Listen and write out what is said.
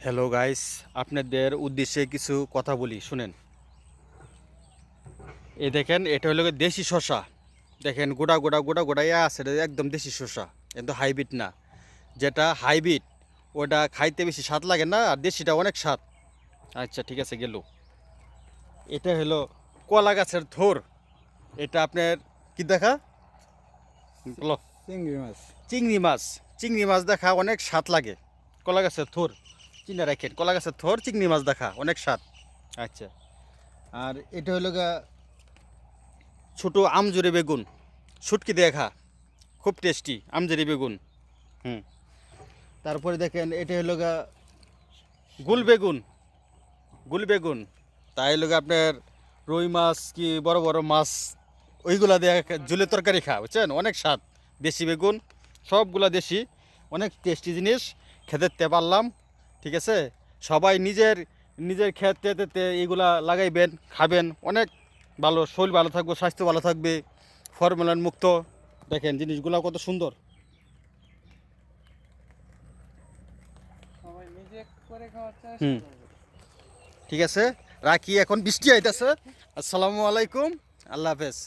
Hello guys, আপনাদের উদ্দেশ্যে কিছু কথা বলি শুনেন। এই দেখেন, এটা হলো গিয়ে দেশি শসা। দেখেন গোটা গোটা গোটা গোটা আছে, এটা একদম দেশি শসা, কিন্তু হাইব্রিড না। যেটা হাইব্রিড ওটা খাইতে বেশি স্বাদ লাগে না, আর দেশিটা অনেক স্বাদ। আচ্ছা ঠিক আছে গেল। এটা হলো কলা গাছের থোর। এটা আপনার কি দেখা বলো? চিংড়ি মাছ। চিংড়ি মাছ। চিংড়ি মাছ দেখা অনেক স্বাদ লাগে। কলা গাছের থোর চিনে রাখেন, কলা গাছের থোর চিংড়ি মাছ দেখা অনেক স্বাদ। আচ্ছা, আর এটা হলো গা ছোটো আমজুরি বেগুন, শুটকি দেখা খুব টেস্টি আমজুরি বেগুন। হুম, তারপরে দেখেন এটা হলো গা গুল বেগুন। গুল বেগুন তাই হলো গা আপনার রুই মাছ কি বড় বড় মাছ ওইগুলা দিয়ে ঝুলের তরকারি খা, বুঝছেন, অনেক স্বাদ। দেশি বেগুন সবগুলা দেশি, অনেক টেস্টি জিনিস খেতে পারলাম। ঠিক আছে, সবাই নিজের নিজের খেতে এইগুলা লাগাইবেন, খাবেন, অনেক ভালো, শরীর ভালো থাকবে, স্বাস্থ্য ভালো থাকবে, ফরমালিন মুক্ত। দেখেন জিনিসগুলো কত সুন্দর। সবাই নিজে করে খাওয়ার চেষ্টা হুম, করবে। ঠিক আছে, রাখি, এখন বৃষ্টি আইতেছে। আসসালামু আলাইকুম, আল্লাহ হাফেজ।